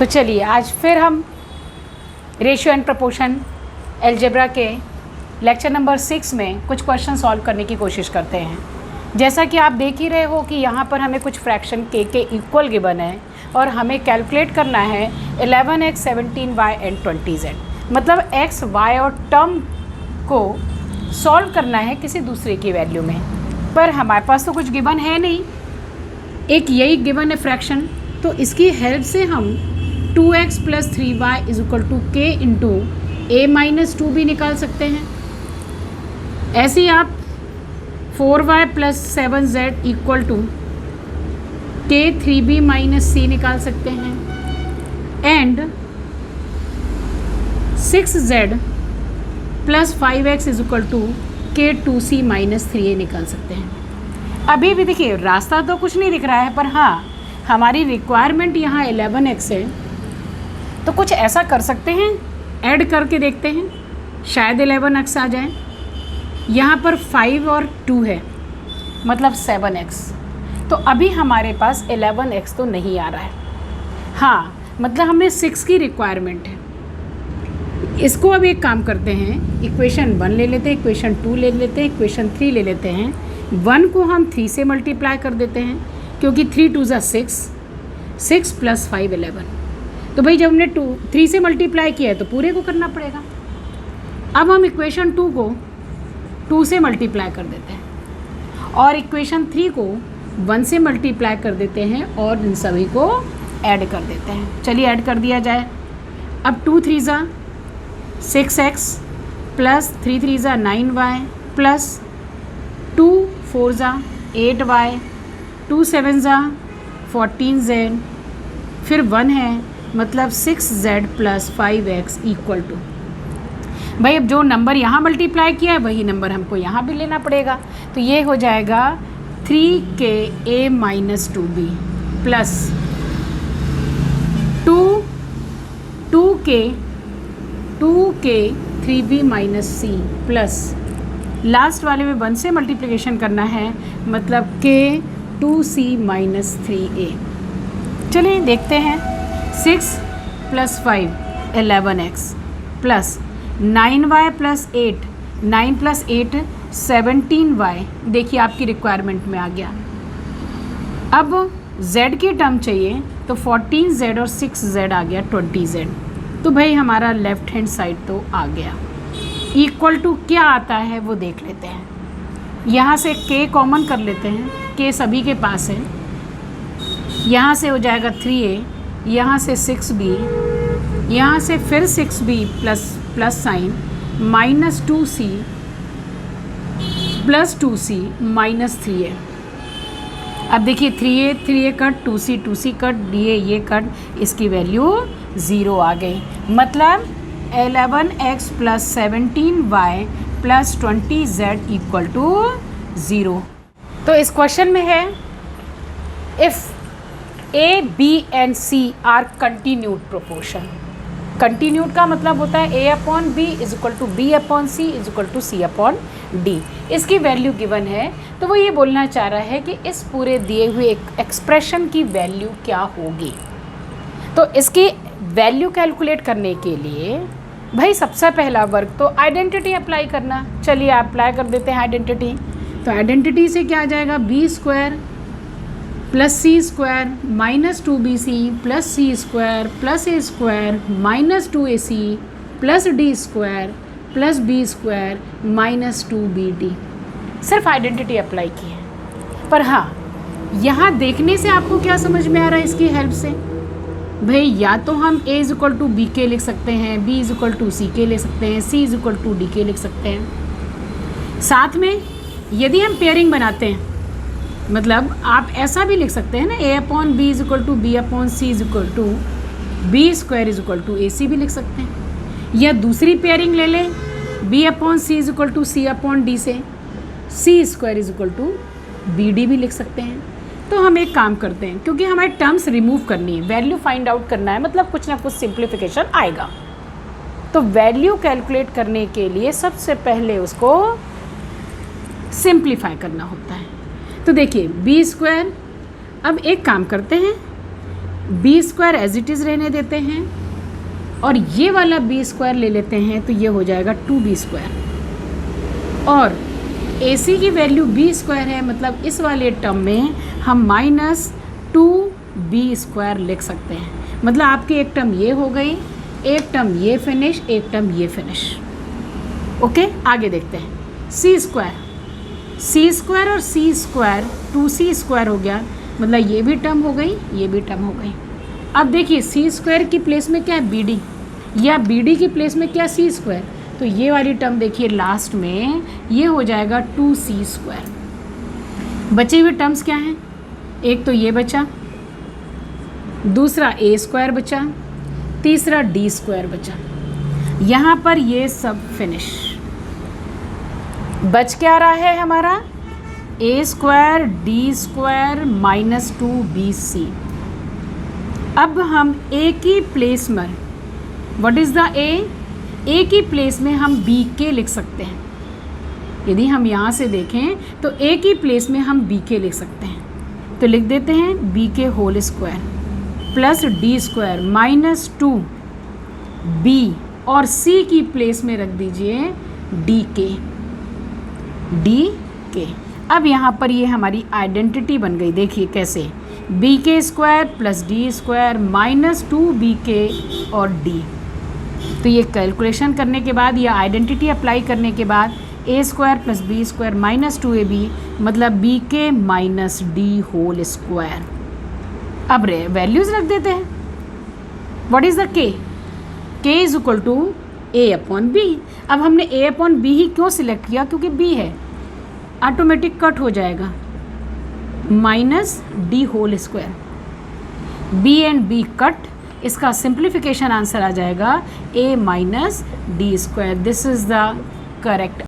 तो चलिए आज फिर हम रेशियो एंड प्रोपोर्शन अलजेब्रा के लेक्चर नंबर 6 में कुछ क्वेश्चन सॉल्व करने की कोशिश करते हैं। जैसा कि आप देख ही रहे हो कि यहाँ पर हमें कुछ फ्रैक्शन के इक्वल गिवन है और हमें कैलकुलेट करना है 11x, 17y एंड 20z, मतलब x, y और टर्म को सॉल्व करना है किसी दूसरे की वैल्यू में। पर हमारे पास तो कुछ गिवन है नहीं, एक यही गिवन है फ्रैक्शन, तो इसकी हेल्प से हम 2x + 3y = k into a-2 भी निकाल सकते हैं। ऐसे ही आप 4y + 7z = k 3b - c निकाल सकते हैं and 6z + 5x = k 2c - 3a निकाल सकते हैं। अभी भी देखिए रास्ता तो कुछ नहीं दिख रहा है, पर हाँ हमारी रिक्वायरमेंट यहाँ 11x है, तो कुछ ऐसा कर सकते हैं, ऐड करके देखते हैं, शायद 11x आ जाए। यहाँ पर 5 और 2 है, मतलब 7x, तो अभी हमारे पास 11x तो नहीं आ रहा है। हाँ मतलब हमें 6 की रिक्वायरमेंट है। इसको अब एक काम करते हैं, इक्वेशन 1 ले लेते हैं, इक्वेशन 2 ले लेते हैं, इक्वेशन 3 ले लेते हैं। 1 को हम 3 से मल्टीप्लाई कर देते हैं, क्योंकि 3 2 = 6, 6 + 5 11। तो भाई जब हमने 3 से मल्टीप्लाई किया है तो पूरे को करना पड़ेगा। अब हम इक्वेशन 2 को 2 से मल्टीप्लाई कर देते हैं और इक्वेशन 3 को 1 से मल्टीप्लाई कर देते हैं और इन सभी को ऐड कर देते हैं। चलिए ऐड कर दिया जाए। अब 2 3 = 6x + 3 3 = 9y + 2 4 = 8y, 2 7 = 14z, फिर 1 है, मतलब 6z + 5x = भाई अब जो नंबर यहाँ मल्टीप्लाई किया है वही नंबर हमको यहाँ भी लेना पड़ेगा। तो ये हो जाएगा 3k a - 2b plus 2k 3b - c plus last वाले में 1 से मल्टीप्लिकेशन करना है, मतलब k 2c - 3a। चलिए देखते हैं। 6 + 5 11x प्लस 9y + 8, 9 + 8 17y, देखिए आपकी रिक्वायरमेंट में आ गया। अब z की टर्म चाहिए तो 14z और 6z आ गया 20z। तो भाई हमारा लेफ्ट हैंड साइड तो आ गया। इक्वल टू क्या आता है वो देख लेते हैं। यहाँ से k कॉमन कर लेते हैं, k सभी के पास है। यहाँ से हो जाएगा 3a, यहाँ से 6b, यहाँ से फिर 6b plus sign -2c + 2c - 3a। अब देखिए 3a कट, 2c कट, ये कट, इसकी वैल्यू 0 आ गई। मतलब 11x + 17y + 20z = 0। तो इस क्वेश्चन में है if A, B and C are continued proportion। Continued का मतलब होता है A/B = B/C = C/D। इसकी वैल्यू गिवन है, तो वो ये बोलना चाह रहा है कि इस पूरे दिए हुए एक एक्सप्रेशन की वैल्यू क्या होगी। तो इसकी वैल्यू कैलकुलेट करने के लिए भाई सबसे पहला वर्क तो आइडेंटिटी अप्लाई करना। चलिए अप्लाई कर देते हैं आइडेंटिटी। तो आइडेंटिटी से क्या आ जाएगा, b² + c² - 2bc + c² + a² - 2ac + d² + b² - 2bd। सिर्फ आइडेंटिटी अप्लाई की है। पर हाँ यहाँ देखने से आपको क्या समझ में आ रहा है इसकी हेल्प से, भाई या तो हम a = bk लिख सकते हैं, b = ck ले सकते हैं, c = dk लिख सकते हैं। साथ में यदि हम पेयरिंग बनाते हैं, मतलब आप ऐसा भी लिख सकते हैं ना, a/b = b/c = b² = ac भी लिख सकते हैं। या दूसरी पेयरिंग ले लें, b/c = c/d से c² = bd भी लिख सकते हैं। तो हम एक काम करते हैं, क्योंकि हमें टर्म्स रिमूव करनी है, वैल्यू फाइंड आउट करना है, मतलब कुछ ना कुछ सिंप्लीफिकेशन आएगा। तो वैल्यू कैलकुलेट करने के लिए सबसे पहले उसको सिंप्लीफाई करना होता है। तो देखिए b², अब एक काम करते हैं, B square as it is रहने देते हैं और ये वाला बी स्क्वायर ले लेते हैं तो ये हो जाएगा 2b स्क्वायर। और AC की वैल्यू b स्क्वायर है, मतलब इस वाले टर्म में हम -2b स्क्वायर लिख सकते हैं। मतलब आपकी एक टर्म ये हो गई, एक टर्म ये फिनिश, एक टर्म ये फिनिश। ओके, आगे देखते हैं। c स्क्वायर और c स्क्वायर 2c स्क्वायर हो गया, मतलब ये भी टर्म हो गई, ये भी टर्म हो गई। अब देखिए c स्क्वायर की प्लेस में क्या है bd, या bd की प्लेस में क्या c स्क्वायर, तो ये वाली टर्म देखिए लास्ट में ये हो जाएगा 2c स्क्वायर। बचे हुए टर्म्स क्या हैं, एक तो ये बचा, दूसरा a स्क्वायर बचा, तीसरा d स्क्वायर बचा। यहाँ पर ये सब फिनिश। बच क्या रहा है हमारा, a square d square -2bc। अब हम a की प्लेस में, व्हाट इज़ द a की प्लेस में हम bk लिख सकते हैं। यदि हम यहाँ से देखें तो a की प्लेस में हम bk लिख सकते हैं, तो लिख देते हैं bk whole square plus d square -2b और c की प्लेस में रख दीजिए dk। अब यहाँ पर ये हमारी आइडेंटिटी बन गई। देखिए कैसे, bk square plus d square -2bk और d। तो ये कैलकुलेशन करने के बाद, या आइडेंटिटी अप्लाई करने के बाद a square plus b square -2ab, मतलब bk minus d whole square. अब वैल्यूज़ रख देते हैं। What is the k is equal to a/b। अब हमने a/b ही क्यों सिलेक्ट किया, क्योंकि b है, ऑटोमेटिक कट हो जाएगा, -d whole square, b and b cut, इसका सिंप्लीफिकेशन आंसर आ जाएगा a - d square. This is the correct